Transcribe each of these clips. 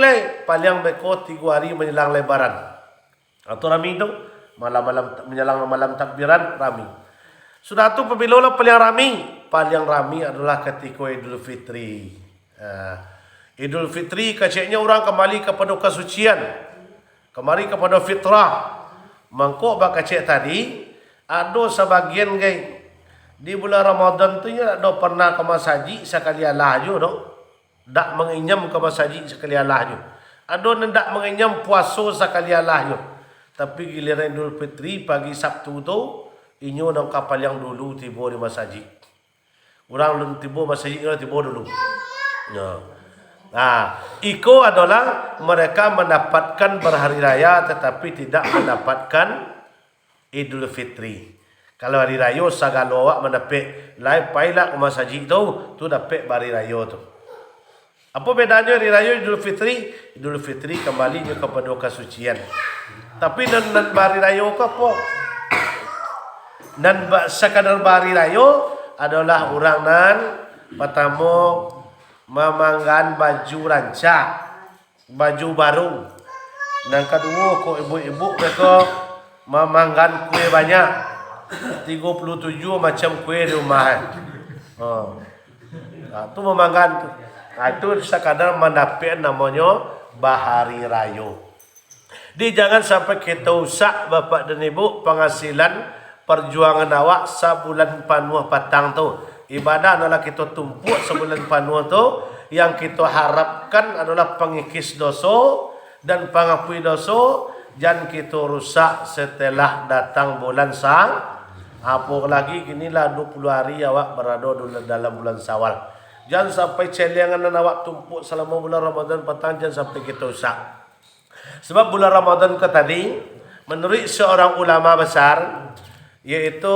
mulai paling beko 3 hari menjelang Lebaran. Atau rami itu malam-malam menjelang malam takbiran rami. Sudah tu pemilu paling rami adalah ketika Idul Fitri. Idul Fitri keceknya orang kembali kepada kesucian, kembali kepada fitrah. Mangkok bak kecek tadi ada sebagian gay di bulan Ramadan tu ya ada pernah ke masjid sekali Allah je dok. Dak menginyam ke masjid sekali Allah je. Ada nendak menginyam puasa sekali Allah je. Tapi giliran Idul Fitri pagi Sabtu tu inyo nang kapal yang dulu tiba di masjid. Orang belum tiba masjid orang tiba dulu. Iko adalah mereka mendapatkan berhari raya tetapi tidak mendapatkan Idul Fitri. Kalau hari raya segala awak mendapat lai pailah ke masjid tu dapat hari raya tu. Apa bedanya hari raya Idul Fitri? Idul Fitri kembali kepada kesucian. Tapi dan hari raya ke apa? Dan sekadar hari raya adalah orang nan pertama memanggan baju rancak, baju baru. Dan kedua kok ibu-ibu mereka memanggan kue banyak. 37 macam kue di rumah. Itu memanggan tu. Itu sekadar mendapat namanya bahari raya. Jadi jangan sampai kita usak bapak dan ibu penghasilan perjuangan awak sebulan penuh patang tu. Ibadah adalah kita tumpuk sebulan penuh tu. Yang kita harapkan adalah pengikis dosa dan pengapui dosa. Jangan kita rusak setelah datang bulan sang. Apalagi inilah 20 hari awak berada dalam bulan Syawal. Jangan sampai celengan awak tumpuk selama bulan Ramadan petang. Jangan sampai kita rusak. Sebab bulan Ramadan ke tadi, menurut seorang ulama besar, yaitu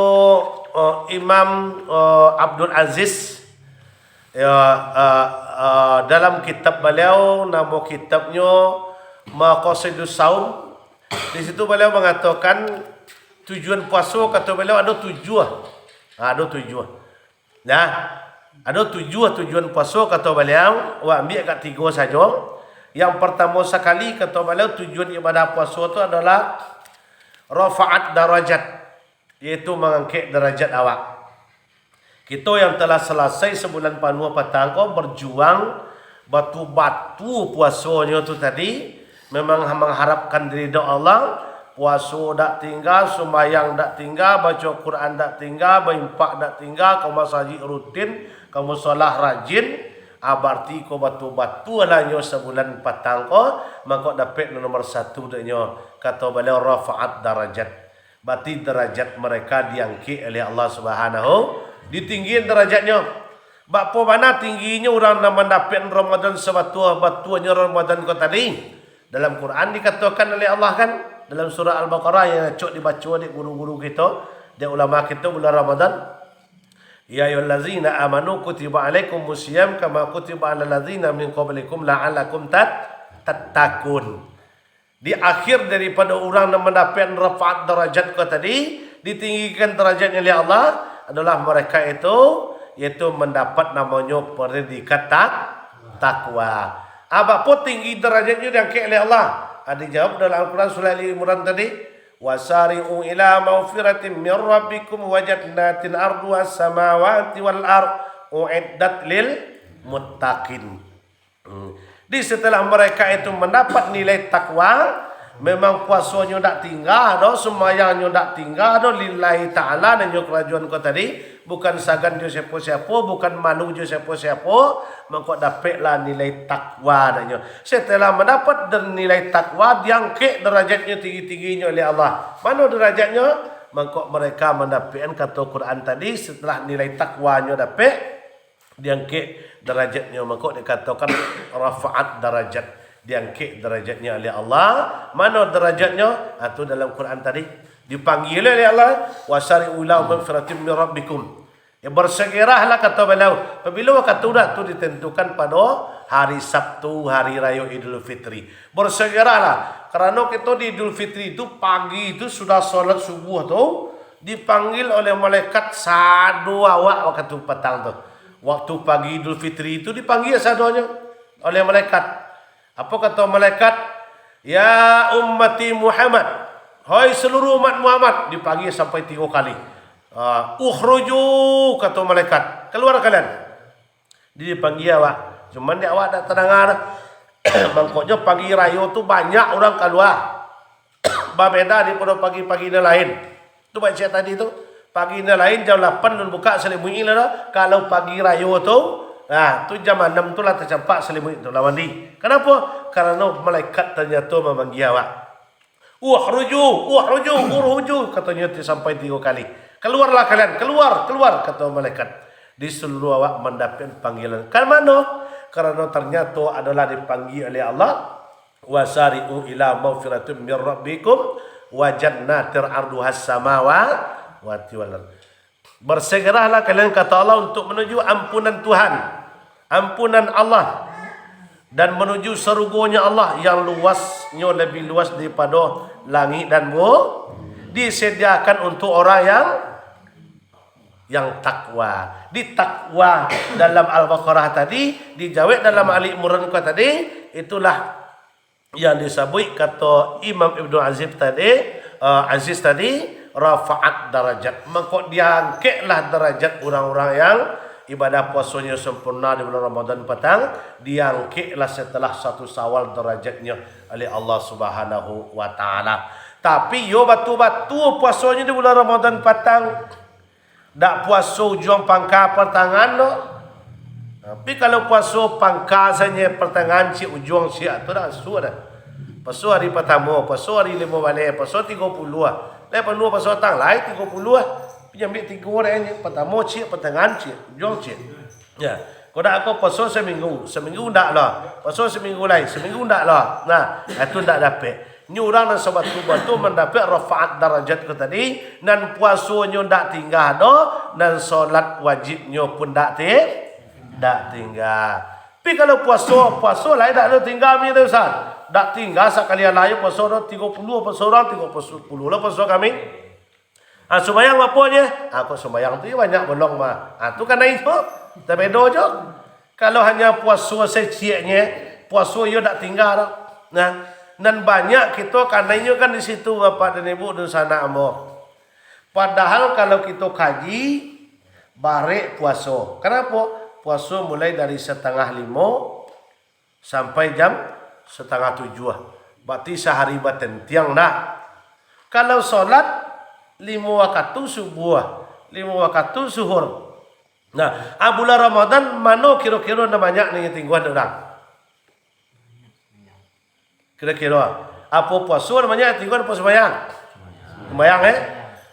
Imam Abdul Aziz, dalam kitab beliau, nama kitabnya Maqasidus Saum. Di situ beliau mengatakan tujuan puasa kata beliau ada 7. Ada 7. Nah, ada 7 tujuan puasa kata beliau. Wah, ambil kat 3 saja. Yang pertama sekali kata beliau tujuan ibadah puasa itu adalah rafa'at darajat, yaitu mengangkat derajat awak. Kita yang telah selesai sebulan penuh petang kau berjuang batu-batu puasanya tu tadi memang mengharapkan ridha Allah. Puasa tak tinggal, sembahyang tak tinggal, baca Quran tak tinggal, berimpak tak tinggal, kau masjid rutin, kamu solat rajin. Berarti kau batu-batu lahnya sebulan petang kau, maka dapat nomor 1 dia kata beliau rafa'at darajat. Berarti derajat mereka diangkat oleh Allah Subhanahu, ditinggiin derajatnya. Bapa mana tingginya orang yang mendapat Ramadan sebatu-batunya Ramadan kau tadi. Dalam Quran dikatakan oleh Allah kan, dalam surah Al-Baqarah yang cok dibaca di guru-guru kita, di ulama kita bulan Ramadan. Ya ayyuhallazina amanu kutiba alaikumus syiyam kama kutiba alal ladzina min qablikum la'allakum tattaqun. Di akhir daripada orang yang mendapat rafa'at derajat kau tadi, ditinggikan derajatnya oleh Allah adalah mereka itu, yaitu mendapat namanya predikat takwa. Apa tinggi derajatnya diangkat oleh Allah? Ada jawab dalam Al-Quran surah Al-Imran tadi. Wasari'u ila maghfiratin min rabbikum wa jannatin arduha as-samawati wal ard uiddat lil muttaqin. Di setelah mereka itu mendapat nilai takwa, memang puasanya tak tinggal, sembahyangnya tak tinggal, lillahi ta'ala dan kerajaan kau tadi. Bukan sagan dia siapa-siapa, bukan malu dia siapa-siapa, maka dapatlah nilai takwa dan setelah mendapat nilai takwa diangkat derajatnya tinggi-tingginya oleh Allah. Mana derajatnya? Maka mereka mendapatkan kata Quran tadi setelah nilai takwanya dapat diangkat derajatnya, maka dikatakan rafa'at darajat, diangkat derajatnya oleh Allah. Mana derajatnya? Itu dalam Quran tadi dipanggil oleh Allah wasari'u ila maghfiratin min rabbikum. Ya bersegeralah kata beliau. Apabila waktu tu ditentukan pada hari Sabtu, hari raya Idul Fitri. Bersegeralah kerana kita di Idul Fitri itu pagi itu sudah solat subuh tu dipanggil oleh malaikat sadu awak waktu petang tu. Waktu pagi Idul Fitri itu dipanggil sadunya oleh malaikat. Apa kata malaikat? Ya ummati Muhammad, hai seluruh umat Muhammad, dipanggil sampai 3 kali. Ukhruju, kata malaikat, keluar kalian. Dia dipanggil awak. Cuman dia awak tak tenang. Mangkoknya pagi raya tu banyak orang keluar. Berbeda daripada pagi-pagi yang lain. Tu baca tadi tu. Pagi yang lain jam 8 nun buka selimut lah. Kalau pagi raya tu, tu jam 6 tu lah tercampak selimut tu lah mandi. Kenapa? Karena malaikat ternyata memanggil awak. Ukhruju, katanya sampai 3 kali. Keluarlah kalian, keluar, kata malaikat. Di seluruh awak mendapat panggilan. Kan mana? Karena ternyata adalah dipanggil oleh Allah. Wasari'u ila maghfiratin min rabbikum wa jannatin 'arduhas samawati wal ardh. Bersegeralah kalian, kata Allah, untuk menuju ampunan Tuhan, ampunan Allah, dan menuju surganya Allah yang luasnya lebih luas daripada langit dan bumi. Disediakan untuk orang yang takwa. Di takwa dalam Al-Baqarah tadi, dijawab dalam Ali Imran tadi, itulah yang disebut kata Imam Ibnu Aziz tadi, rafa'at darajat. Maka diangkatlah derajat orang-orang yang ibadah puasanya sempurna di bulan Ramadan petang, diangkatlah setelah 1 Syawal derajatnya oleh Allah Subhanahu wa taala. Tapi yo batu-batu puasanya di bulan Ramadan petang, dak puasa ujung pangkal pertengahan no. Tapi kalau puasa pangkal saja pertengahan si ujung si tu dah sudah. Puasa hari pertama, puasa hari 5 balik, puasa 30 ah. Lepas dua puasa tang lain 30 ah. Pinjam 3 orang ni, pertama cik, pertengahan cik, ujung cik. Ya. Kau dak aku puasa seminggu ndak lah. Puasa seminggu lain, seminggu ndak lah. Nah, itu ndak dapat. Ni orang dan sobat kubah tu mendapat rafa'at darajat ke tadi, dan puasanya tak tinggal dah, dan solat wajibnya pun tak tinggal. Tapi kalau puasa lain tak ada tinggal ni tu Ustaz. Tak tinggal sekalian lain puasa dah 30 puasa orang 30 lah puasa kami. Sembayang apanya? Aku sembayang tu banyak bolong mah. Tu kan itu. Tak beda je. Kalau hanya puasa seciknya, puasa dia tak tinggal dah. Nah, dan banyak kita kanainya kan di situ Bapak dan Ibu di sana ambo. Padahal kalau kita kaji barek puasa. Kenapa? Puasa mulai dari 6:30 sampai jam 6:30. Berarti sehari baten tiang dah. Kalau solat 5 waktu subuh, 5 waktu zuhur. Nah, bulan Ramadan mana kira-kira namanya ni tingguan orang? Kira-kira apa puasa namanya tinggal apa sembahyang? Sembahyang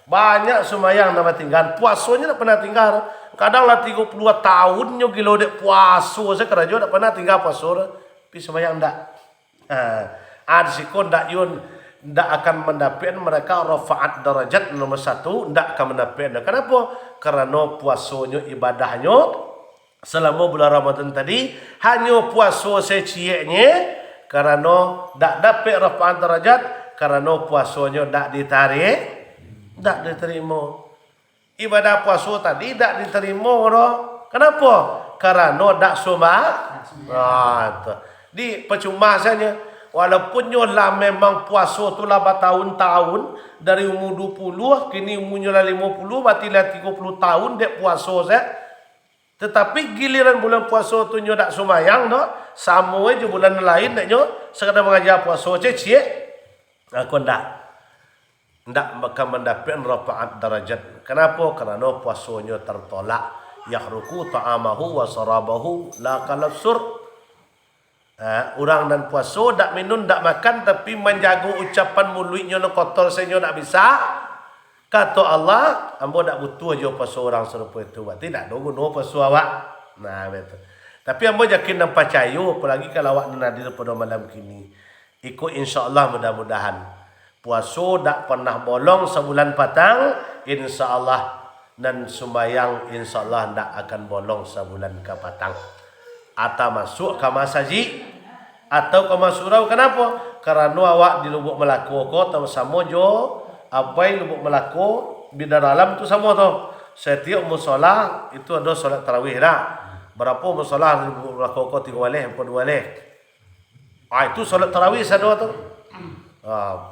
banyak sembahyang nama tinggal. Puasanya tak pernah tinggal. Kadang lah 30 tahunnya gila dek puasa saya kerja tak pernah tinggal puasa. Tapi sembahyang tak. Sikon tak yun tak akan mendapat mereka rafa'at darajat nomor 1, tak akan mendapat. Kenapa? Karena puasanya ibadahnya selama bulan Ramadan tadi hanya puasa seciknya. Karena tak dapat rafa'at darajat, karena puasanya tak diterima. Ibadah puasa tadi tak diterima dah. Kenapa? Karena tak di percuma saja. Walaupun lah memang puasa tu lah bertahun-tahun, dari umur 20 kini umurnya lah 50, berarti lah 30 tahun dek puasa saya. Tetapi giliran bulan puasa tu nyo tak sumayang dah, sama aja bulan lain dak nyo sekadar mengajar puasa cek. Aku ndak akan mendapat rafa'at darajat. Kenapa? Karena puasanya tertolak. Yahruku ta'amahu wa sarabahu la kalafsur. Orang dan puasa dak minum dak makan, tapi menjaga ucapan mulutnya no kotor senyo dak bisa. Kata Allah, ambo tak butuh aja puasa orang serupa itu. Berarti tak ada guna puasa awak. Nah, betul. Tapi ambo yakin dan percaya, apalagi kalau awak nadir pada malam kini. Ikut insya-Allah mudah-mudahan. Puasa tak pernah bolong sebulan patang, insya-Allah. Dan sembahyang insya-Allah tak akan bolong sebulan ke patang. Atau masuk ke masaji atau ke masurau. Kenapa? Karena awak di Lubuk Melaka atau sama jo abai Lubuk Melaka bidar alam tu sama tu. Setiap musola itu ada solat tarawih dah. Berapa musola di Lubuk Melaka 3 walih, 4 walih. Itu solat tarawih satu tu.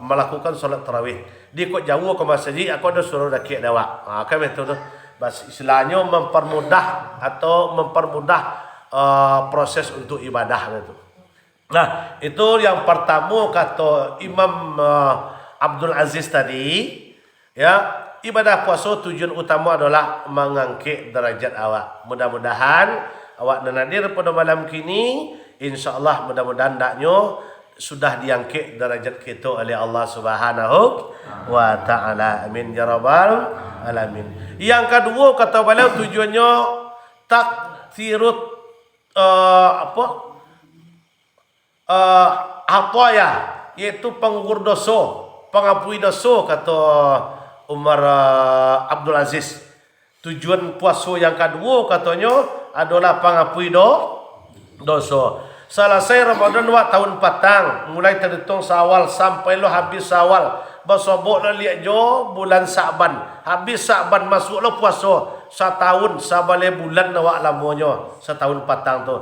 Melakukan solat tarawih. Dia kok jauh ke masjid, aku ada suruh dakik dawa. Kan itu tu. Bas istilahnya mempermudah atau mempermudah proses untuk ibadah itu. Nah, itu yang pertama kata Imam Abdul Aziz tadi, ya, ibadah puasa tujuan utama adalah mengangkat derajat awak. Mudah-mudahan awak nadir pada malam kini, insya-Allah mudah-mudahan daknya sudah diangkat derajat kita oleh Allah Subhanahu wa taala. Amin ya rabbal alamin. Yang kedua kata beliau tujuannya takthirut ataya, yaitu pengukur dosa, pengampuni dosa kata Umar Abdul Aziz. Tujuan puasa yang kedua katanya adalah pengampuni dosa. Selesai Ramadan tahun patang, mulai terhitung Syawal sampai lo habis Syawal. Bersobok lo lihat jo bulan Sa'ban. Habis Sa'ban masuk lo puasa setahun sabale bulan awak lamanya setahun patang tu.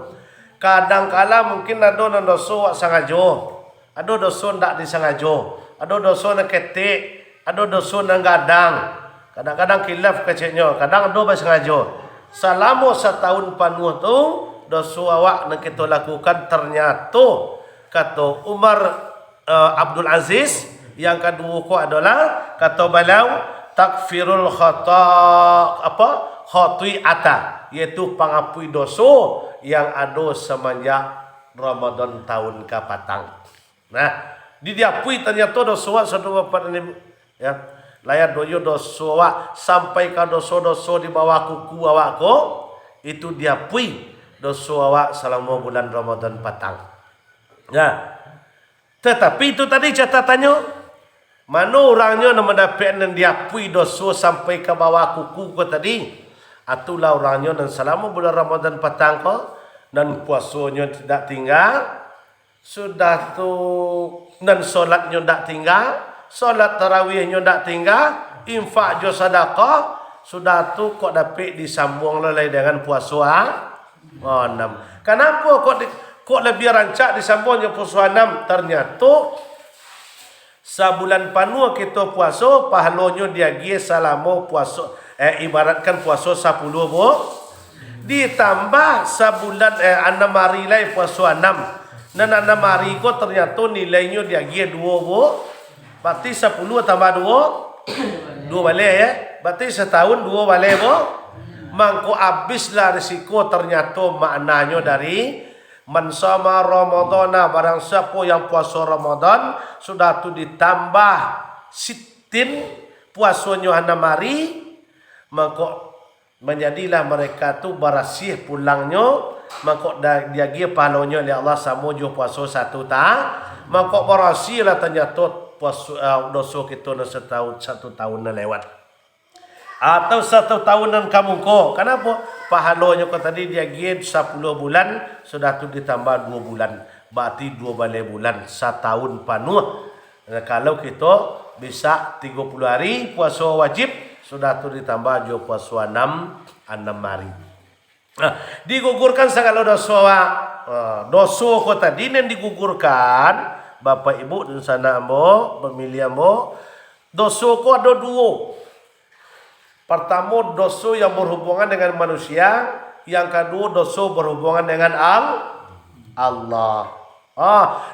Kadang-kala mungkin ada dosa wak sengaja, ada dosa ndak disengaja, ada dosa nak ketik, ada dosa nak gadang. Kadang-kadang khilaf kecilnya, kadang ada bersengaja. Selama setahun penuh tu dosa awak nak kita lakukan ternyata kata Umar Abdul Aziz yang kedua ko adalah kata beliau takfirul khati'ata, yaitu pengampuni dosa yang ada semenjak Ramadan tahun kapatang. Nah, diapui ternyata dosa awak sedua pada ya. Layar dosa awak sampai ke dosa-dosa di bawah kuku awak ko, itu diapui dosa awak selama bulan Ramadan patang. Ya. Tetapi itu tadi catatannya, mana orangnya yang mendapat dan diapui dosa sampai ke bawah kuku ko tadi? Itulah orangnya dan selama bulan Ramadan patang ko dan puasanya tidak tinggal, sudah tu dan solatnya tidak tinggal, solat tarawihnya tidak tinggal, infak jo sedekah, sudah tu kok dapat disambung lagi dengan puasa 6. Kenapa kok lebih rancak disambungnya puasa 6? Ternyata sebulan penuh kita puasa, pahalanya dia gi selama puasa ibaratkan puasa 10 bu, ditambah sebulan 6 hari lagi puasa 6. Dan 6 hari ko ternyata nilainya dia gi 2 bu. Berarti 10 tambah 2 balik ya. Berarti setahun 2 balik bu. Mangko habislah risiko ternyata maknanya dari mensama Ramadana, barang siapa yang puasa Ramadan sudah tu ditambah sitin puasanya 6 hari, mangko menjadilah mereka tu berasih pulangnya, mangko dia gi pahalanya oleh Allah sama jo puasa 1 tahun, mangko berasihlah ternyata puasa dosa kita na setahun 1 tahun na lewat. Atau 1 tahunan kamu ko. Kenapa? Pahalanya ko tadi dia gi 10 bulan, sudah tu ditambah 2 bulan. Berarti 2 balik bulan, setahun penuh. Nah, kalau kita bisa 30 hari puasa wajib, sudah tu ditambah jo puasa 6 hari. Nah, digugurkan segala dosa. Dosa ko tadi yang digugurkan, Bapak Ibu dan sana ambo, pemilih ambo, dosa ko ada 2. Pertama dosa yang berhubungan dengan manusia, yang kedua dosa berhubungan dengan Allah.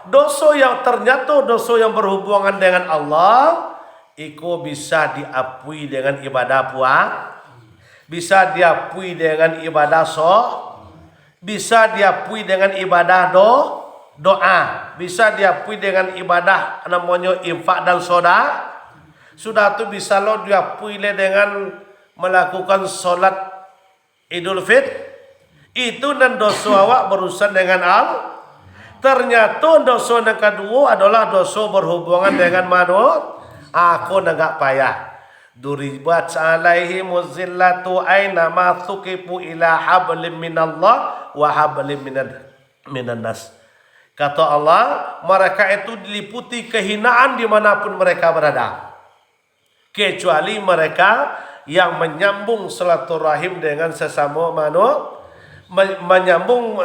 Dosa yang ternyata dosa yang berhubungan dengan Allah, itu bisa diakui dengan ibadah puasa, bisa diakui dengan ibadah bisa diakui dengan ibadah doa, bisa diakui dengan ibadah namanya infak dan sedekah. Sudah tu bisa lo diakui dengan melakukan solat Idul Fitr. Itu dan dosa awak berurusan dengan Allah. Ternyata dosa yang kedua adalah dosa berhubungan dengan manusia. Aku enggak payah. Duribat alaihi muzillatu aina ma thuqifu ila hablim minallah wa hablim minan nas. Kata Allah, mereka itu diliputi kehinaan dimanapun mereka berada, kecuali mereka yang menyambung silaturahim dengan sesama menyambung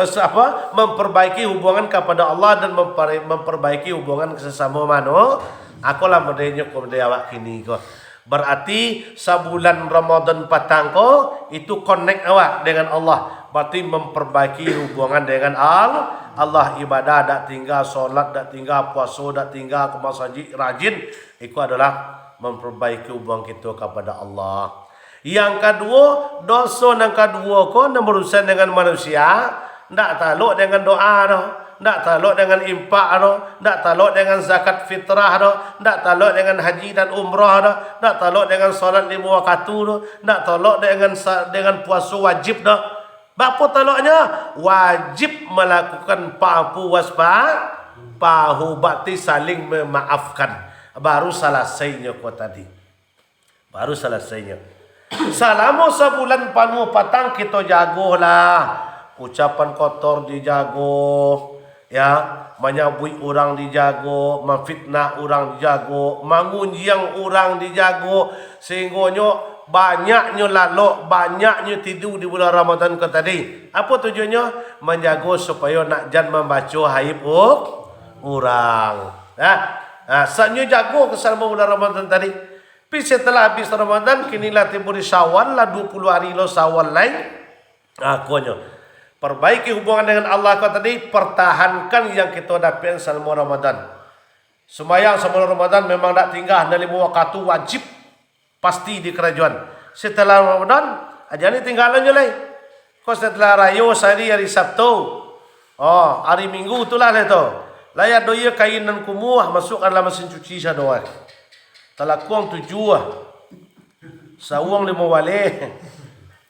memperbaiki hubungan kepada Allah dan memperbaiki hubungan sesama mano. Aku lah modelnya ko awak kini ko. Berarti sebulan Ramadan patang ko itu connect awak dengan Allah. Berarti memperbaiki hubungan dengan Allah, ibadah dak tinggal, solat dak tinggal, puasa dak tinggal, ke masjid rajin. Itu adalah memperbaiki hubungan kita kepada Allah. Yang kedua, dosa yang kedua ko yang berurusan dengan manusia, ndak taluk dengan doa dah, ndak taluk dengan impak dah, ndak taluk dengan zakat fitrah dah, ndak taluk dengan haji dan umrah dah, ndak taluk dengan solat 5 waktu dah, ndak taluk dengan puasa wajib dah. Apa taluknya? Wajib melakukan pa'fu wasfa, pahu bakti saling memaafkan. Baru selesainya ko tadi. Baru selesainya. Selama sebulan penuh patang kita jagolah. Ucapan kotor dijago, ya, menyabui orang dijago, memfitnah orang dijago, mengunjang orang dijago, sehingga banyaknya lalu, banyaknya tidur di bulan Ramadan ke tadi. Apa tujuannya? Menjaga supaya nak jangan membaca haib orang. Saatnya jago keselama bulan Ramadan tadi. Tapi setelah habis Ramadan, kinilah timbul Syawal lah 20 hari lo Syawal lain. Akunya perbaiki hubungan dengan Allah kau tadi, pertahankan yang kita dapat selama Ramadan. Sembahyang sebelum Ramadan memang tak tinggal, ada 5 waktu wajib pasti di kerajaan. Setelah Ramadan, aja ni tinggalan je lah. Kau setelah raya sehari hari Sabtu, hari Minggu itulah tu. Layak doya kain dan kumuh masuk dalam mesin cuci saya doa. Talakuang 7 sawang 5 wale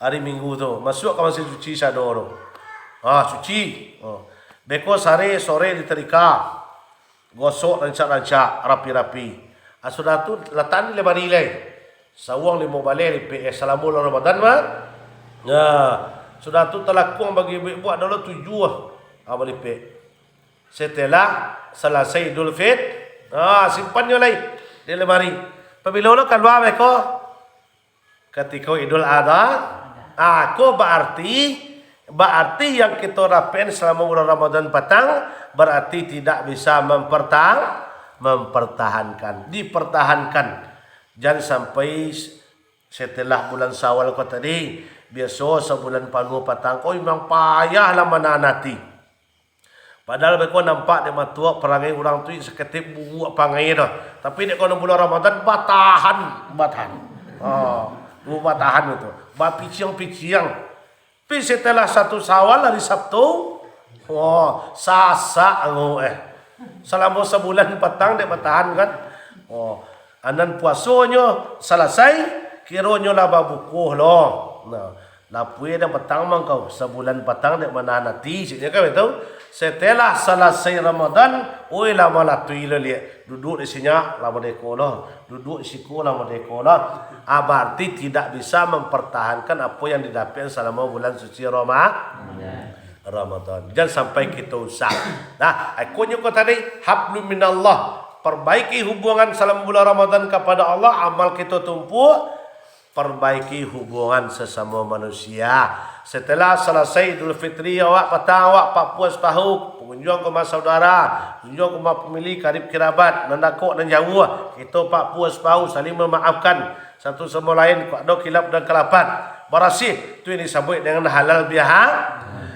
hari Minggu tu masuk ke mesin cuci saya doa. Cuci. Beko sore diterika. Gosok rancak-rancak rapi-rapi. Sudah tu letak ni 5 nilai. Sawang 5 wale di salamu Ramadan mah. Sudah tu talakuang bagi buat dulu 7 balik pe. Setelah selesai Idul Fitr, simpannya lagi di lemari. Apabila lo keluar beko ketika Idul Adha, aku berarti yang kita rapen selama bulan Ramadan petang berarti tidak bisa mempertahankan, dipertahankan. Jangan sampai setelah bulan Syawal kau tadi, biasa sebulan penuh petang kau memang payahlah menanati. Padahal mereka nampak dia matua perangai orang tu seketip buat pangai dah. Tapi dia kalau bulan Ramadan batahan. Batahan itu. Piciang. Tapi setelah 1 Syawal hari Sabtu, sasak selama sebulan petang dia batahan kan. Anan puasanya selesai, kiranya lah babukuh loh. Lapui dan petang mangkau sebulan petang dia menanati sini kan betul. Setelah selesai Ramadan, lama lah tu lihat duduk di sini lama dekolah, duduk di siku lama dekolah. Berarti tidak bisa mempertahankan apa yang didapat selama bulan suci Ramadan. Jangan sampai kita usah. Aku nyuruh tadi hablum minallah, perbaiki hubungan selama bulan Ramadan kepada Allah, amal kita tumpuk. Perbaiki hubungan sesama manusia. Setelah selesai Idul Fitri awak petang awak pak puas tahu pengunjung ke mas saudara, kunjung ke mas pemilik karib kerabat, nandakok dan jauh. Kita pak puas tahu saling memaafkan satu sama lain kok ada kilap dan kelapat. Berasih tu ini disebut dengan halal biha.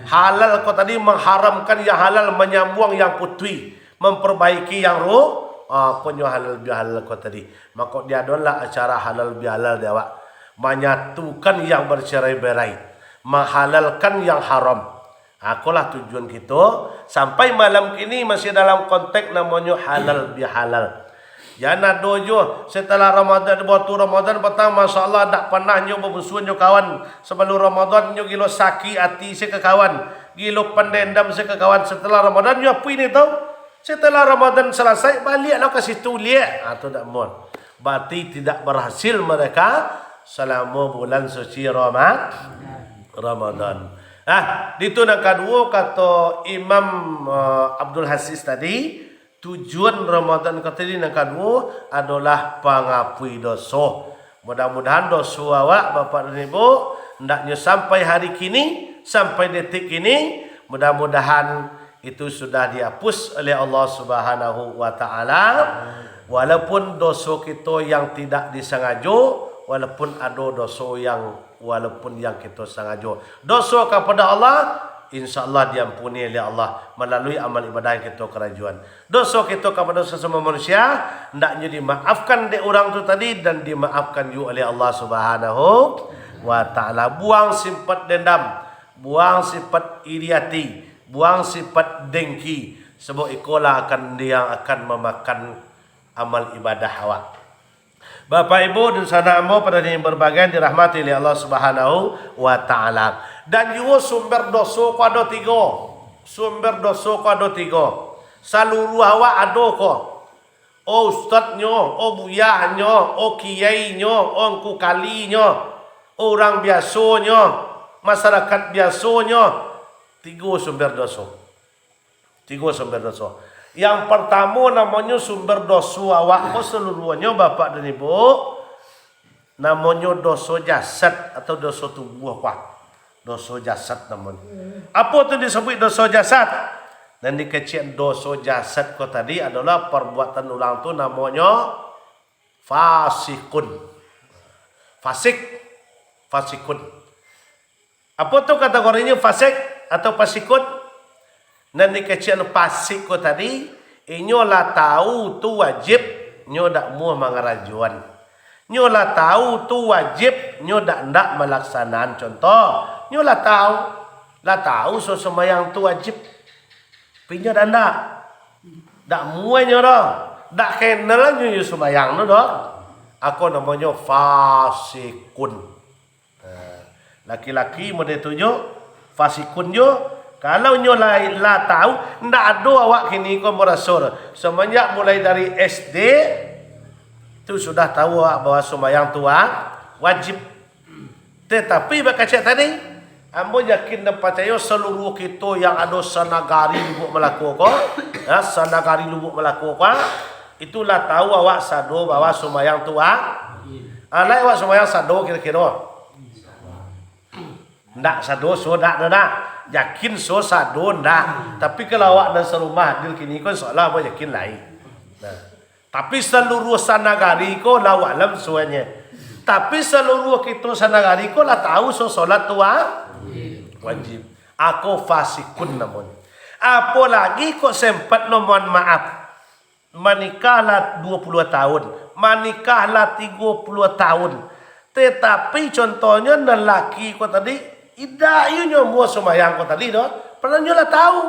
Halal kau tadi mengharamkan yang halal, menyambung yang putih, memperbaiki yang roh. Punya halal bihalal kau tadi. Maka dia adalah acara halal bihalal dia awak. Menyatukan yang bercerai-berai, menghalalkan yang haram. Akulah tujuan kita. Sampai malam ini masih dalam konteks namanya halal bihalal. Jangan dojo setelah Ramadan, waktu Ramadan petang, masya Allah tak pernah nyo bermusuhan nyo kawan. Sebelum Ramadan nyo gilo sakit hati saya ke kawan, gilo pendendam saya ke kawan. Setelah Ramadan nyo apa ini tau? Setelah Ramadan selesai baliklah ke situ lihat. Itu tak mohon. Berarti tidak berhasil mereka selama bulan suci Ramadan. Itu yang kedua kata Imam Abdul Hasis tadi, tujuan Ramadan kata ini yang kedua adalah pengapui dosa. Mudah-mudahan dosa awak Bapak dan Ibu hendaknya sampai hari kini sampai detik ini, mudah-mudahan itu sudah dihapus oleh Allah Subhanahu wa taala. Walaupun dosa kita yang tidak disengaja, walaupun ada dosa yang walaupun yang kita sengaja. Dosa kepada Allah, insya-Allah diampuni oleh Allah melalui amal ibadah yang kita kerajuan. Dosa kita kepada sesama manusia hendaknya dimaafkan oleh orang tu tadi dan dimaafkan juga oleh Allah Subhanahu wa taala. Buang sifat dendam, buang sifat iri hati, buang sifat dengki, sebab ikolah akan dia akan memakan amal ibadah awak. Bapak Ibu dan saudara pada yang berbahagia dirahmati oleh Allah Subhanahu wa taala. Dan juga sumber dosa ko ada 3. Sumber dosa ko ada 3. Seluruh awak ada ko. Oh ustaznyo, oh buyahnya, oh kiainya, oh engku kalinya, orang biasanya, masyarakat biasanya, 3 sumber dosa. 3 sumber dosa. Yang pertama namanya sumber dosa awak ko seluruhnya Bapak dan Ibu, namanya dosa jasad atau dosa tubuh ko. Dosa jasad namanya. Apa tu disebut dosa jasad? Dan dikecil dosa jasad ko tadi adalah perbuatan orang tu namanya fasikun. Fasikun. Apa tu kategorinya fasik atau fasikun? Dan dikecil fasik ko tadi, inyo lah tahu tu wajib, nyo dak mau mangarajuan. Nyo lah tahu tu wajib, nyo dak ndak melaksanaan. Contoh, nyo lah tahu so sembahyang tu wajib. Pinyo dak dak mau nyo dah. Dak kenal nyo sembahyang no dah. Aku namanya fasikun. Laki-laki model tunjuk fasikun jo. Kalau nyo lah tahu, ndak ada awak kini ko merasa semenjak mulai dari SD tu sudah tahu awak bahawa sembahyang tu wajib. Tetapi berkata tadi, ambo yakin dan percaya seluruh kita yang ada sanagari lubuk melakukan, sanagari lubuk melakukan, itulah tahu awak sado bahawa sembahyang tu alai awak sembahyang sado kira-kira. Ndak sado so dak. Yakin so sado ndak. Tapi kalau awak dan serumah hadir kini kan seolah apa yakin lain. Nah, tapi seluruh sanagari ko la walam suanya. Tapi seluruh kita sanagari ko la tahu so solat tu wajib. Aku fasikun namun. Apalagi kok sempat no mohon maaf. Menikahlah 20 tahun, menikahlah 30 tahun. Tetapi contohnya lelaki ko tadi Ida iu mau sembahyang ko tadi doh. Pernah nyo lah tahu.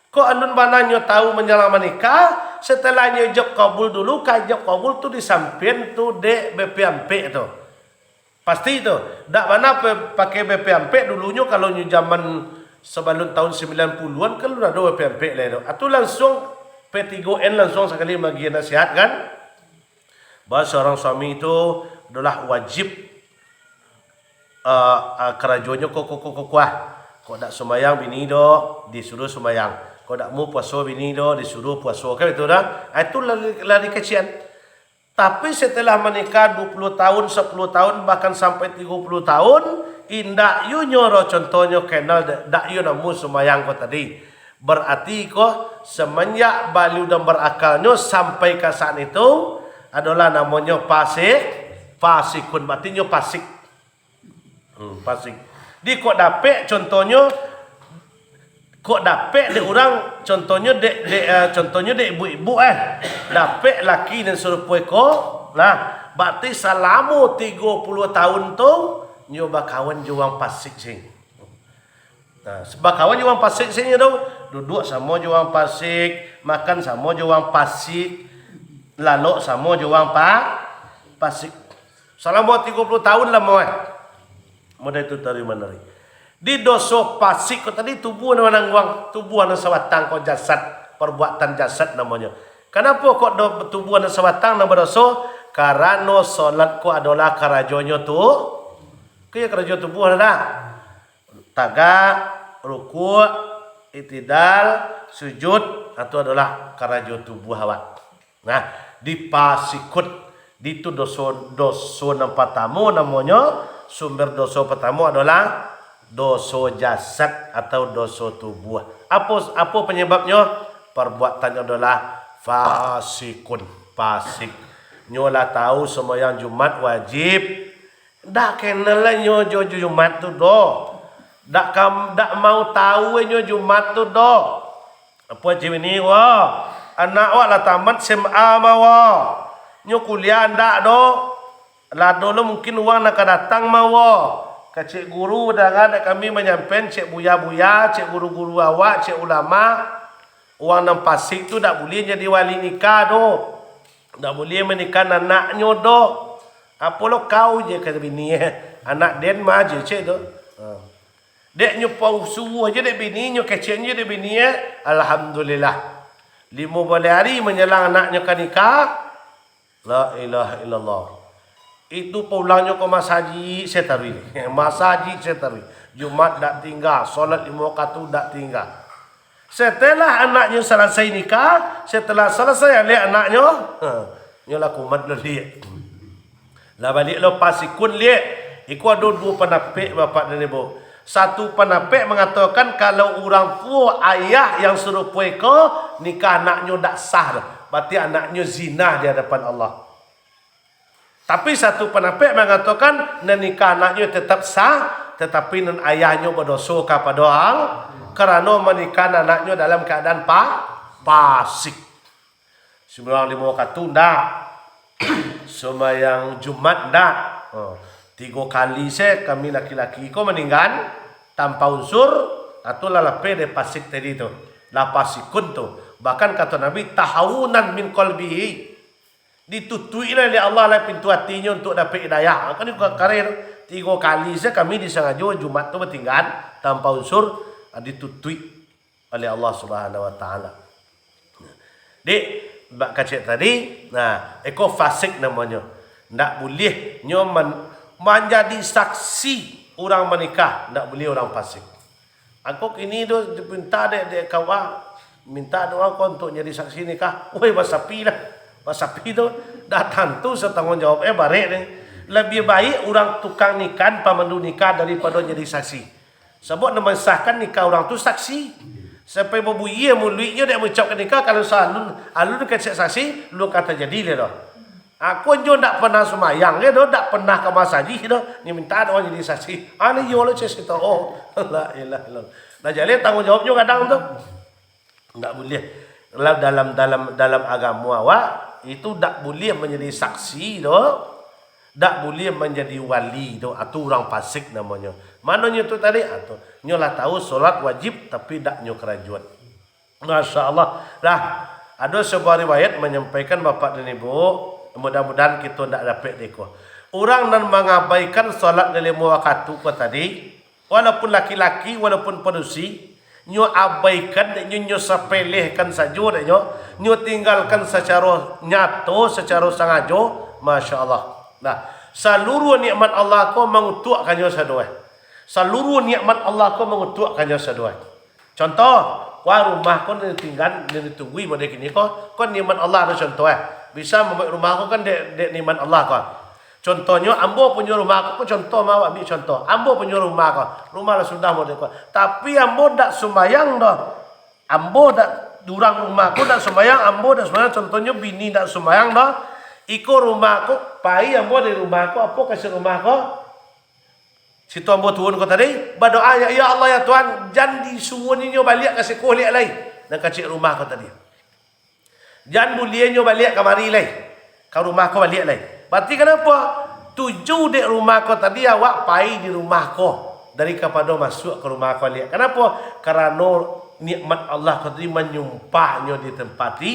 Ko anun mana nyo tahu menjelang menikah, setelah nyo ijab kabul dulu, kajab kabul tu di samping tu de BPMP tu. Pasti tu. Dak mana pakai BPMP dulunya kalau nyo zaman sebelum tahun 90-an kan udah ada BPMP lah tu. Atu langsung P3N langsung sekali bagi nasihat kan. Bahawa seorang suami itu adalah wajib kerajuannya kok dak sembahyang bini do disuruh sembahyang, kok dak mau puasa bini do disuruh puasa, kan itu dah. Itu lari kecian. Tapi setelah menikah 20 tahun, 10 tahun bahkan sampai 30 tahun, indak yu nyoro contohnya kenal dak yu namu sembahyang kok tadi. Berarti kok semenjak baliu dan berakalnya sampai ke saat itu adalah namanya fasikun, artinya fasik. Fasik. Di kok dapet contohnya kok dapet de orang contohnya contohnya de ibu-ibu dapet laki dan serupai ko lah berarti selama 30 tahun tu nyoba kawan juang fasik sing. Nah, sebab kawan juang fasik sing tu duduk sama juang fasik, makan sama juang fasik, lalu sama juang fasik. Selama 30 tahun lah mau. Modal itu dari mana? Di dosa fasik ko tadi tubuh nang wang, tubuh nang sawatang ko jasad, perbuatan jasad namanya. Kenapa kok tubuh nang sawatang nang berdosa? Karena solat ko adalah karajonyo tu. Kaya karajo tubuh ada. Tagak, ruku', itidal, sujud itu adalah karajo tubuh awak. Nah, di pasikut di itu dosa nang pertama namanya. Sumber dosa pertama adalah dosa jasad atau dosa tubuh. Apa penyebabnya? Perbuatannya adalah fasikun, fasik. Nyolah tahu sembahyang Jumat wajib. Dak kenalah nyo Jumat tu do. Dak mau tahu nyo Jumat tu do. Apa wajib ini wah? Anak wak lah tamat SMA mawa. Nyo kuliah ndak do. Lah dulu mungkin uang nak datang mawa. Ka cik guru dah ada kami menyampaikan cik buya-buya, cik guru-guru awak, cik ulama. Uang nang pasik tu tak boleh jadi wali nikah do. Tak boleh menikah anaknya do. Apa lo kau je kata bini anak den mah je cik tu. Dek nyo pau subuh je dek bini nyo kecil je dek bini alhamdulillah. 50 hari menjelang anaknya ke nikah. La ilaha illallah. Itu pulangnya ke masaji saya tarik. Masaji saya tarik. Jumat tak tinggal, solat 5 waktu tak tinggal. Setelah anaknya selesai nikah, setelah selesai lihat anaknya, nyolah kumat lo lihat. Lah balik lo pasikun lihat. Iku ada 2 penapik bapak dan ibu. Satu penapik mengatakan kalau orang tua ayah yang serupa ko nikah anaknya tak sah. Berarti anaknya zina di hadapan Allah. Tapi satu penapik mengatakan nikah anaknya tetap sah, tetapi nan ayahnya berdosa kepada Allah kerana menikah anaknya dalam keadaan fasik. Sembahyang 5 waktu ndak. Sembahyang Jumat ndak. 3 kali saya kami laki-laki ko meninggal tanpa unsur atau lalape de pasik tadi tu. La pasikun tu. Bahkan kata Nabi tahawunan min qalbihi. Ditutui oleh Allah lah pintu hatinya untuk dapat hidayah. Kan itu karir 3 kali saya kami disengaja Jumat tu bertinggal tanpa unsur ditutui oleh Allah Subhanahu Wa Taala. Dek bak kacik tadi, nah eko fasik namanya. Ndak boleh nyo menjadi saksi orang menikah, ndak boleh orang fasik. Aku kini tu minta dek kawan minta doa kau untuk jadi saksi nikah. Woi basapi lah. Basapi tu datang tu setanggungjawab barek ni. Lebih baik orang tukang nikah pemandu nikah daripada jadi saksi. Sebab nama sahkan nikah orang tu saksi. Sampai berbuih muluitnya dia mengucapkan nikah kalau alun dekat saksi lu kata jadi dia dah. Aku jo ndak pernah semayang dia dah, ndak pernah ke masjid dah. Ni minta doa jadi saksi. Ani yo lo cerita oh. La ilaha illallah. Dah jadi tanggungjawabnya kadang tu. Ndak boleh. Dalam agama awak itu tak boleh menjadi saksi doh, tak boleh menjadi wali doh, atau orang fasik namanya. Mananya tu tadi atau nyolah tahu solat wajib tapi tak nyo kerajuan. Masya-Allah. Dah ada sebuah riwayat menyampaikan bapak dan ibu, mudah-mudahan kita tak dapat deko. Orang nan mengabaikan solat dalam 5 waktu ko tadi, walaupun laki-laki walaupun penusi, nyo abaikan dan nyo sepelehkan saja dan nyo tinggalkan secara nyata, secara sengaja, masya-Allah. Nah, seluruh nikmat Allah ko mengutukkan nyo sadua. Seluruh nikmat Allah ko mengutukkan nyo sadua. Contoh, wah rumah ko ni tinggal ni tunggui pada kini ko nikmat Allah ada contoh Bisa membuat rumah ko kan dek nikmat Allah ko. Contohnya ambo punya rumah aku contoh mau ambil contoh. Ambo punya rumah ko. Rumah lah sudah mau ko. Tapi ambo dak sembayang dah. Ambo dak durang rumah ko dak sembayang, ambo dak sembayang contohnya bini dak sembayang dah. Iko rumah ko pai ambo dari rumah ko apa kasih rumah ko. Situ ambo turun ko tadi berdoa ya Allah ya Tuhan jangan disuruhnya balik kasih ko lihat lain dan kacik rumah ko tadi. Jangan bulianya balik kamari lain. Kau rumah ko balik lain. Berarti kenapa? Tuju di rumah kau tadi awak pai di rumah kau dari kepada masuk ke rumah kau lihat. Kenapa? Karena nikmat Allah kau tadi menyumpahnya di tempati.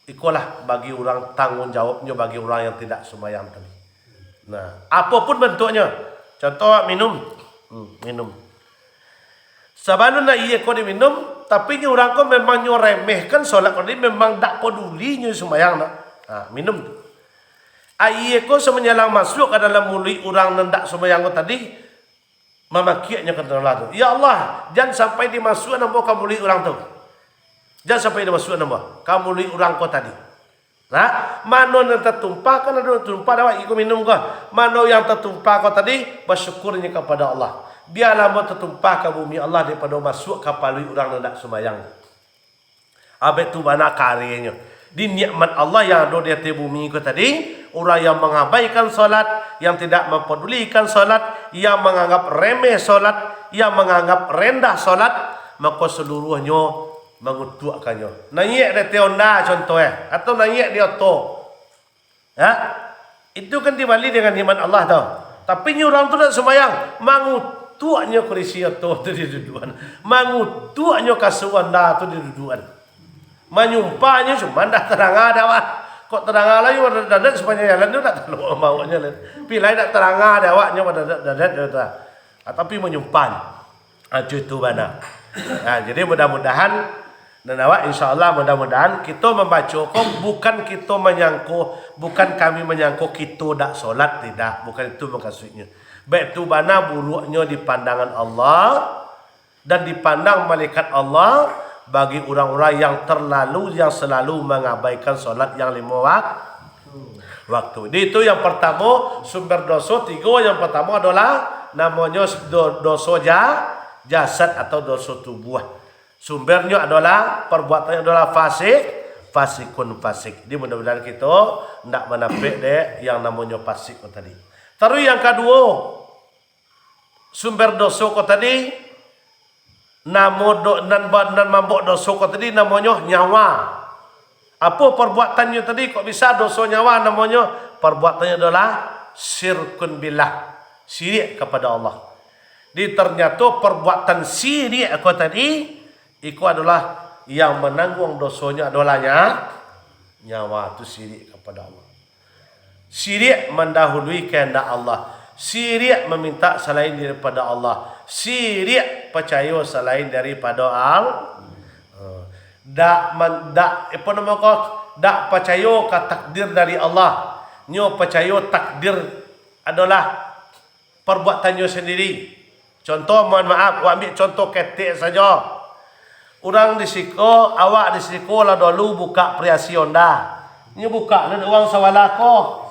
Ikulah bagi orang tanggungjawabnya bagi orang yang tidak sembahyang tadi. Nah, apapun bentuknya. Contoh minum, minum. Sebelum nak iya kau diminum, tapi orang kau memang remehkan solat kau ini memang tak pedulinya sembahyang nak. Nah, minum tu. Ayah ko semenyalang masuk ke dalam mulut orang nendak sembahyang ko tadi memakiannya ke dalam tu. Ya Allah, jangan sampai dimasukkan nama ke mulut orang tu. Jangan sampai dimasukkan nama ke mulut orang ko tadi. Nah, mana yang tertumpah kan ada tertumpah dah ikut minum ko. Mana yang tertumpah ko tadi bersyukurnya kepada Allah. biarlah mau tertumpah ke bumi Allah daripada masuk kapal orang hendak sembahyang. Abet tu mana karyanya. Di nikmat Allah yang ada di atas bumi itu tadi, orang yang mengabaikan solat, yang tidak mempedulikan solat, yang menganggap remeh solat, yang menganggap rendah solat, maka seluruhnya mengutukkannya. Naik dari Honda contohnya, atau naik di auto. Ya? Itu kan dibalik dengan nikmat Allah tau. Tapi ni orang tu nak sembahyang, mengutuknya kursi auto tu di dudukan. Mengutuknya kasut Honda tu di dudukan. Menyumpahnya cuma dah terang ada awak. Kok terang lagi pada dadat sepanjang jalan tu tak tahu bawanya lain. Pilai tak terang ada awaknya pada dadat tu. Tapi menyumpah. Itu mana. Nah, jadi mudah-mudahan dan awak insya-Allah mudah-mudahan kita membaca bukan kita menyangko, bukan kami menyangko kita tak solat, tidak, bukan itu maksudnya. Baik tu mana buruknya di pandangan Allah dan dipandang malaikat Allah bagi orang-orang yang selalu mengabaikan solat yang 5 waktu. Itu yang pertama, sumber dosa 3. Yang pertama adalah namanya dosa jasad atau dosa tubuh. Sumbernya adalah perbuatannya adalah fasikun fasik. Jadi mudah-mudahan kita tidak menapik deh yang namanya fasik tadi. Terus yang kedua, sumber dosa tadi dan mabuk dosa tadi namanya nyawa. Apa perbuatannya tadi kok bisa dosa nyawa namanya? Perbuatannya adalah syirkun billah, syirik kepada Allah. Di ternyata perbuatan syirik aku tadi itu adalah yang menanggung dosanya adalah nyawa, itu syirik kepada Allah. Syirik mendahului kehendak Allah. Syirik meminta selain daripada Allah. Syirik percaya selain daripada Allah. Dak percaya ke takdir dari Allah. Nyo percaya takdir adalah perbuatannya sendiri. Contoh, mohon maaf, ambil contoh ketik saja. Orang disiko, awak disiko lah dulu buka priasi Honda. Nyo buka dan uang sawalako.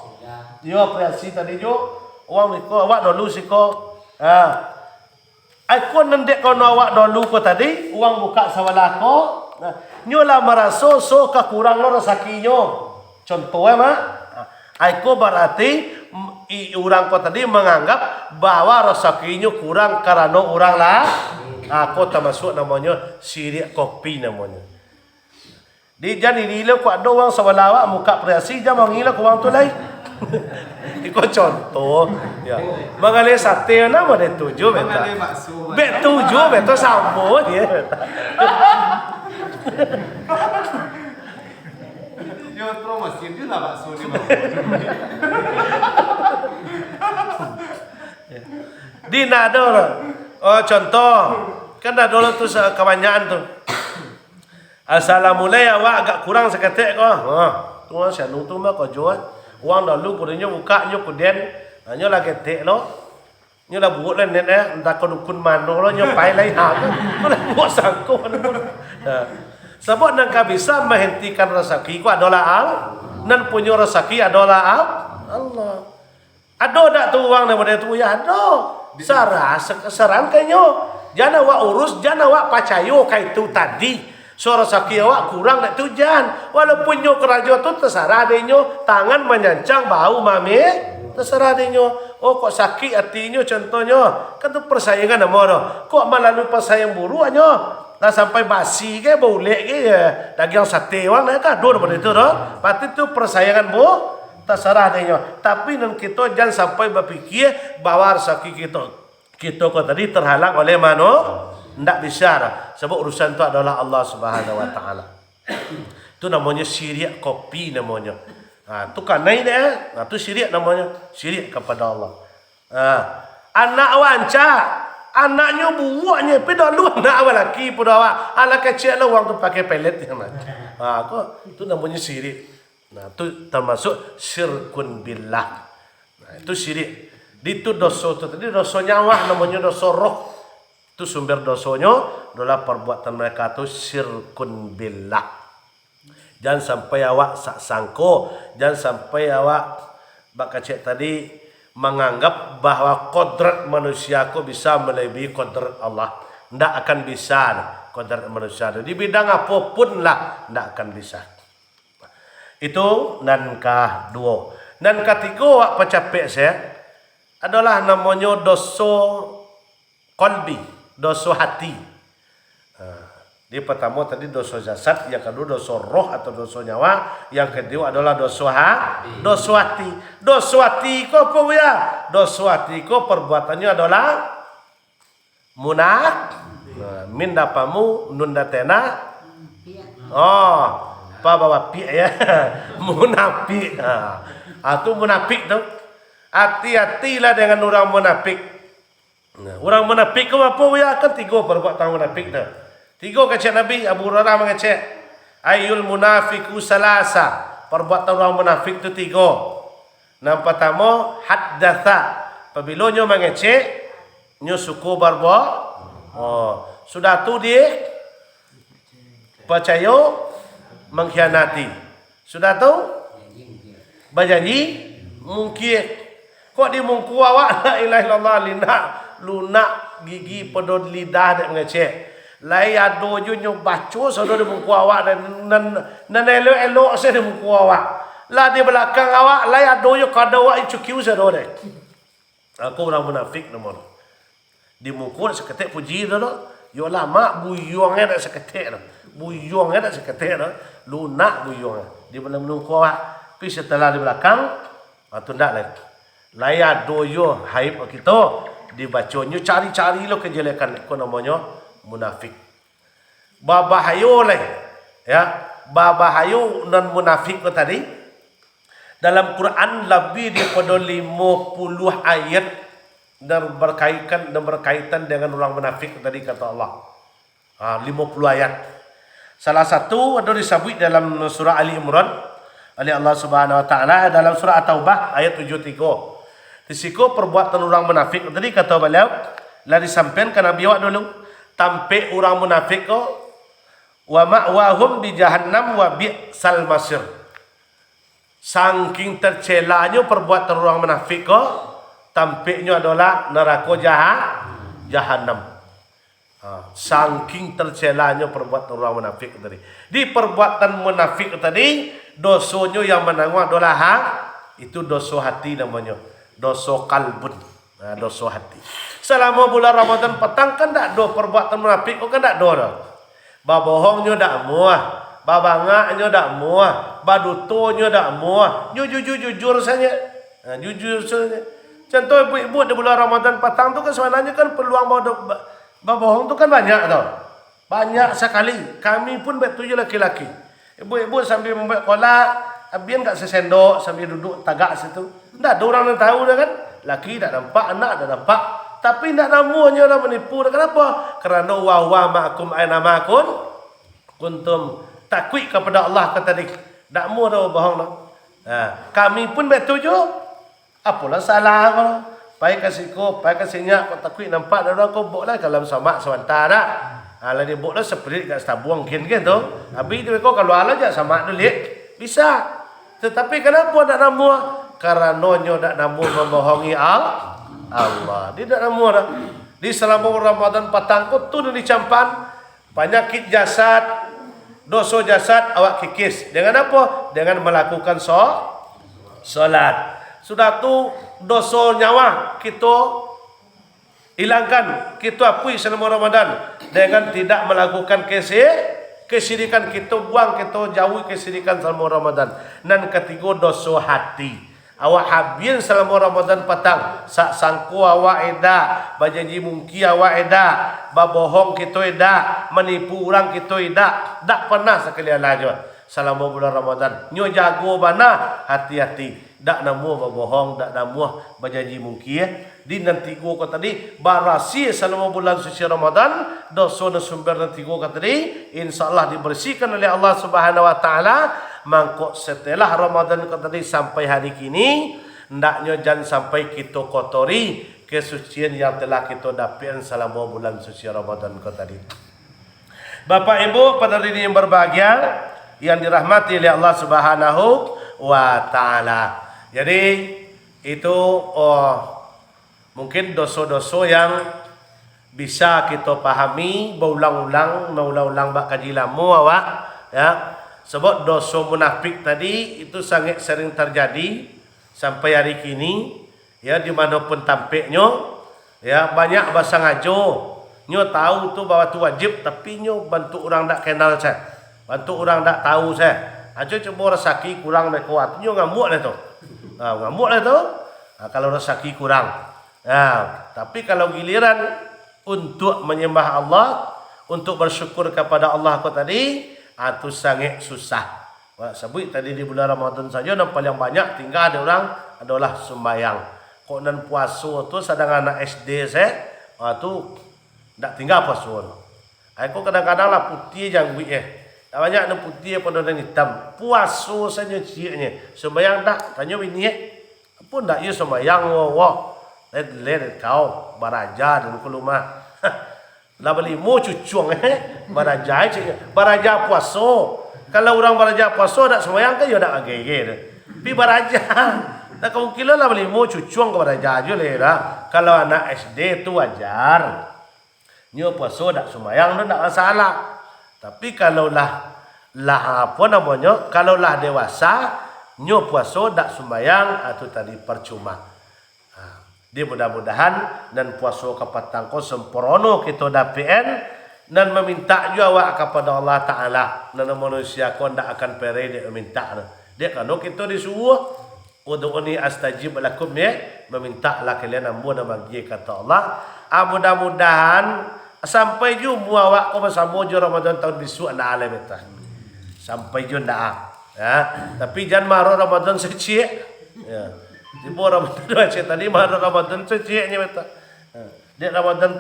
Yo priasi tadi jo. Uang miko awak dulu siko. Aku nendek kono awak dulu ko tadi uang buka sawalako. Nyo lah merasa so kekurang lo rezekinya. Contohnya mak. Aku berarti orang ko tadi menganggap bahwa rezekinya kurang karena orang lah. Aku termasuk namanya syirik kopi namanya. Di jadi nilai ko ada uang sawalawak muka priasi jangan mengira ko uang tu lain. Iko contoh ya. Mengalih sate nama dia 7 beta. Mengalih bakso. Bet 7 beta sama dia. Yo promosi dia lah bakso ni. Di nado. Oh contoh kan ada tu kebanyakan tu. Assalamualaikum awak agak kurang seketik ko. Tu saya nunggu mah ko jual. Uang dulu kudinya buka nyo kudien, nyo lagi tek lo, nyo lah buat lah net entah kau dukun mano lo nyo pai lain hal, kau lah buat sangko sebab nangka bisa menghentikan rezeki ku adalah nan punya rezeki adalah Allah. Ada tak tu uang daripada tu ya ada. Saran kanyo, jangan awak urus, jangan awak percaya kai tu tadi. So rezeki awak kurang nak tujan. Walaupun nyo kerja tu terserah denyo, tangan menyancang bau mami, terserah denyo. Oh kok sakit hatinya contohnya, kan tu persaingan nama dah. Kok melalui persayang buruk nyo, dah sampai basi ke bau lek ke daging sate wang nak kado daripada itu dah. Pasti tu persaingan bu, terserah denyo. Tapi nan kita jangan sampai berfikir bahawa rezeki kita kok tadi terhalang oleh mano. Tidak bisa dah. Sebab urusan itu adalah Allah Subhanahu Wa Taala. Itu namanya syirik kopi namanya. Itu kan naik deh. Itu syirik namanya. Syirik kepada Allah. Anak wanca. Anaknya buahnya. Pada lu anak awak lelaki pada awak. Anak kecil lah orang tu pakai pelet. Itu namanya syirik. Itu termasuk syirkun billah. Itu syirik. Itu dosa itu tadi. Dosa nyawa namanya dosa roh. Itu sumber dosanya adalah perbuatan mereka itu syirkun billah. Jangan sampai awak sangko, jangan sampai awak bak kacik tadi menganggap bahwa kodrat manusia ko bisa melebihi kodrat Allah. Tidak akan bisa kodrat manusia. Di bidang apapun lah tidak akan bisa. Itu nan kedua. Nan ketiga wak pecapek saya adalah namanya dosa qalbi, dosa hati. Di pertama tadi dosa jasad, yang kedua dosa roh atau dosa nyawa, yang kedua adalah dosa hati. Dosa hati ko apa ya? Dosa hati ko perbuatannya adalah min dapamu nun datena. Oh, apa bawa pi ya? Munafik. Itu munafik tu. Hati-hatilah dengan orang munafik. Orang munafik ko apa ya? Kan tiga perbuatan munafik tu. Tiga kata Nabi Abu Hurairah mengecek ayul munafiku salasa, perbuatan orang munafik itu tiga. Yang pertama haddatha, apabila nyo mengecek nyo suku barba. Sudah tu dia percaya mengkhianati. Sudah tu berjanji mungkin. Kok di mungku awak la ilaha illallah lunak gigi pedot lidah dak mengecek. Lai ado jo nyo baca saudara muka awak dan elok-elok saya muka awak. Lah di belakang awak lai ado jo kada awak cukiu saudara. Aku orang munafik nomor. Di muka seketik puji dah. Yo lama buyong dak seketik dah. Buyong dak seketik dah. Lunak buyong. Di belakang muka awak. Tapi setelah di belakang tu ndak lai. Lai ado jo haib kita dibaca nyo cari-cari lo kejelekan ko namanya munafik. Babahayo lah ya, babahayo non munafik ko tadi dalam Quran lebih daripada 50 ayat dan berkaitan dengan orang munafik tadi kata Allah. 50 ayat. Salah satu ada disebut dalam surah Ali Imran oleh Allah Subhanahu wa taala dalam surah At-Taubah ayat 73. Di situ perbuatan orang munafik tadi kata beliau lah disampaikan Nabi awak dulu. Tampe orang munafik ko wa ma'wahum di jahannam wa bi'sal masir. Saking tercelanya perbuatan orang munafik ko, tampeknya adalah neraka jahannam. Saking tercelanya perbuatan orang munafik tadi. Di perbuatan munafik tadi, dosonya yang menanggung adalah itu dosa hati namanya, dosa kalbun. Dosa hati. Selama bulan Ramadan petang kan tak ada perbuatan munafik, kan tak ada. Babohongnya tak muah, babangaknya tak muah, badutonya tak muah. Jujur saja. Jujur saja. Contoh ibu-ibu di bulan Ramadan petang tu kan sebenarnya kan peluang babohong tu kan banyak tau. Banyak sekali. Kami pun betul laki-laki. Ibu-ibu sambil membuat kolak, abian kat sesendok sambil duduk tagak situ. Tak ada orang yang tahu dah kan. Laki tak nampak, anak tak nampak. Tapi tak namanya orang menipu. Kenapa? Kerana wa ma'akum aina ma'akun kuntum. Takwik kepada Allah kata tadi. Tak mahu dah bohong dah. Kami pun betul je. Apalah salah kau. Pai kasih ko, pai kasih nyak kau takwik nampak dah kau bok lah kalau sama sebentar dah. Ala dia bok lah seperit kat tabuang kan tu. Habis dia kau kalau ala je sama dulu bisa. Tetapi kenapa tak nama? Karena nyo tak namu membohongi Allah. Dia tak namu dah. Di selama Ramadan petang ko tu dicampan penyakit jasad, dosa jasad awak kikis. Dengan apa? Dengan melakukan solat. Sudah tu dosa nyawa kita hilangkan, kita apui selama Ramadan dengan tidak melakukan kesirikan, kita buang, kita jauhi kesirikan selama Ramadan. Dan ketiga dosa hati. Awak habis selama Ramadan petang, sak sangku awak edak, berjanji mungki awak edak, berbohong kita edak, menipu orang kita edak, tak pernah sekali aja selama bulan Ramadan. Nyo jago bana, hati-hati. Tak namu berbohong, tak namu berjanji mungki. Di nanti gua kata tadi, barasi selama bulan suci Ramadan, dosa dan sumber nanti gua kata tadi, insyaallah dibersihkan oleh Allah Subhanahu wa taala. Mangkok setelah Ramadan kata tadi sampai hari kini, hendaknya jangan sampai kita kotori kesucian yang telah kita dapatkan selama bulan suci Ramadan kata tadi. Bapak Ibu pada hari ini yang berbahagia, yang dirahmati oleh Allah Subhanahu wa taala. Jadi itu mungkin dosa-dosa yang bisa kita pahami berulang-ulang bak kaji lama awak ya. Sebab dosa munafik tadi itu sangat sering terjadi sampai hari kini ya, di mana pun tampaknya ya banyak bahasa ngajo nyo tahu tu bahwa tu wajib, tapi nyo bantu orang tak kenal saya, bantu orang tak tahu saya aja coba resaki kurang mereka kuat nyo ngamuk lah tu. Ngamuk lah tu kalau resaki kurang. Tapi kalau giliran untuk menyembah Allah, untuk bersyukur kepada Allah kau tadi, itu sangat susah. Sebut tadi di bulan Ramadan saja yang paling banyak tinggal ada orang adalah sembahyang. Kok nan puasa tu sedang anak SD saya, tu tak tinggal puasa. Aku kadang-kadang lah putih yang buih tak banyak ada putih pada dan hitam. Puasa saja cieknya. Sembahyang tak tanya bini pun tak ia sembahyang wah. Let kau baraja dan kulumah. Lah beli mu cucung baraja cik. Baraja puasa. Kalau orang baraja puasa tak sembahyang kan dia tak agak-agak. Pi baraja. Tak kemungkinan lah beli mu cucung ke baraja aja lah. Kalau anak SD tu wajar. Nyo puasa tak sembahyang tu tak masalah. Tapi kalau lah apa namanya? Kalau lah dewasa, nyo puasa tak sembahyang atau tadi percuma. Dia mudah-mudahan dan puasa kapatang ko sempurna kita dapein dan meminta juga awak kepada Allah Taala. Dan manusia ko ndak akan pere dia meminta. Dia kalau kita disuruh ud'uni astajib lakum ya, meminta lah kalian ampun dan bagi kata Allah. Mudah-mudahan sampai jumpa awak ko bersama je Ramadan tahun besok anda alam itu. Sampai jumpa ya. Tapi jangan marah Ramadan secik. Ya. Ibu Ramadan cik tadi marah Ramadan seciknya betul. Dia Ramadan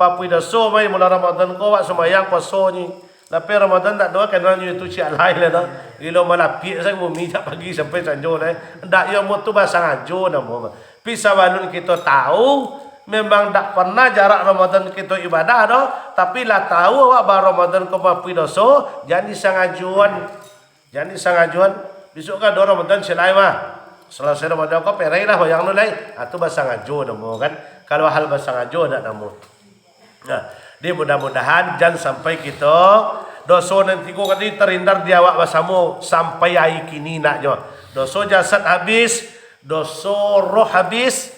papui dosa mai mula Ramadan ko awak sembahyang puasa ni. Tapi Ramadan tak doa kena itu cik lain lah dah. Gila malah piak saya mau minta pagi sampai sanjo dah. Ndak ya mu tu bahasa ngajo nama. Pisah balun kita tahu memang tak pernah jarak Ramadan kita ibadah dah, tapi lah tahu awak bah Ramadan ko papui dosa, jadi sangajuan. Jadi sangajuan besok kan do Ramadan selai mah. Selesai Ramadan ko perai lah bayang nu lai. Atu bahasa ngajo nama kan. Kalau hal bahasa ngajo dak nama. Nah, dia mudah-mudahan jangan sampai kita dosa nanti ko tadi terhindar di awak basamu sampai hari kini naknya. Dosa jasad habis, dosa roh habis.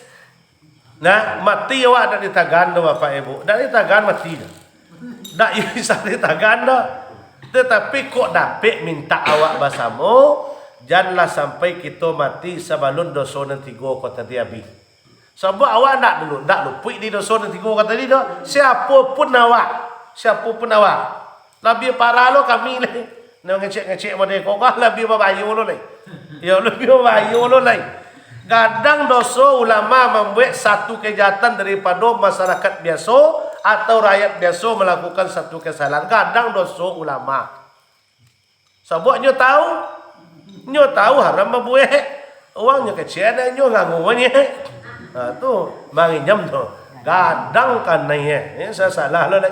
Nah, mati awak dak ditagan do Bapak Ibu. Dak ditagan mati dah. Dak bisa ditagan dah. Tetapi kok dapat minta awak basamu, janganlah sampai kita mati sebelum dosa nanti go ko tadi habis. Sebab awak ndak dulu, ndak luput di dosa nanti go ko tadi dah. Siapapun awak. Lebih parah lo kami ni. Nak ngecek mereka kau lebih babayu lo ni. Ya lebih babayu lo ni. Kadang dosa ulama membuat satu kejahatan daripada masyarakat biasa atau rakyat biasa melakukan satu kesalahan. Kadang dosa ulama. Sebab nyo tahu haram membuat. Orangnya kecil dah nyo nganggunya. Tu manginjam tu. Kadang kan ni saya salah lo ni.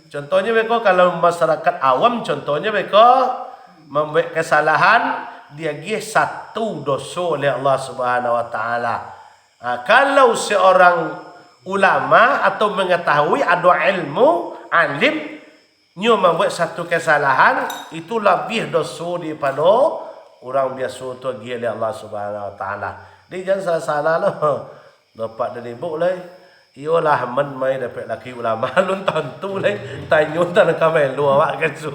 Contohnya mereka kalau masyarakat awam, contohnya mereka membuat kesalahan, dia gih satu dosa oleh Allah Subhanahu Wa Taala. Kalau seorang ulama atau mengetahui ada ilmu, alim, nyo membuat satu kesalahan, itu lebih dosa daripada orang biasa tu gih oleh Allah Subhanahu Wa Taala. Dia jangan salah loh. Dapat dari buk lah. Iyalah men mai dapat laki ulama lun tentu lah. Tanyun tan kamai lu awak kan su.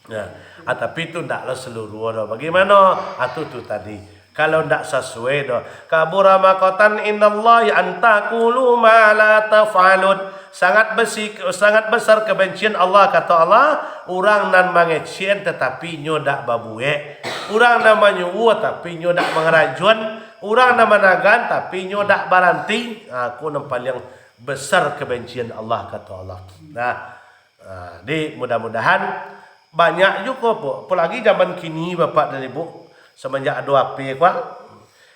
Ya. Tapi itu ndaklah seluruh dah. Bagaimana? Tu tadi. Kalau ndak sesuai dah. Kabura maqatan innallahi an taqulu ma la taf'alun. Sangat besar kebencian Allah kata Allah, orang nan mangecien tetapi nyo dak babuek. Orang namanya tapi nyo dak mengerajuan. Orang nama nagan tapi nyo dak baranti. Aku nampak yang besar kebencian Allah kata Allah. Nah, di mudah-mudahan banyak juga po. Apalagi zaman kini Bapak dan Ibu semenjak ada HP kuat.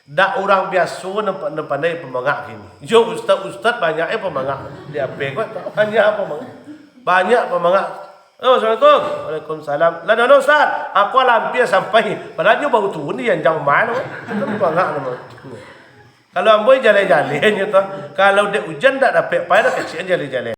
Dak orang biasa nampak pandai pemangak kini. Jo ustaz banyaknya pemangak di HP kuat. Banyak pemangak. Banyak pemangak. Oh, Assalamualaikum. Waalaikumsalam. Lah no Ustaz, aku lampir sampai. Padahal nyo baru turun ni yang jauh mana. Itu bangak nama. Kalau amboy jalan-jalan je tu. Kalau dia hujan tak dapat payah kecil jalan-jalan.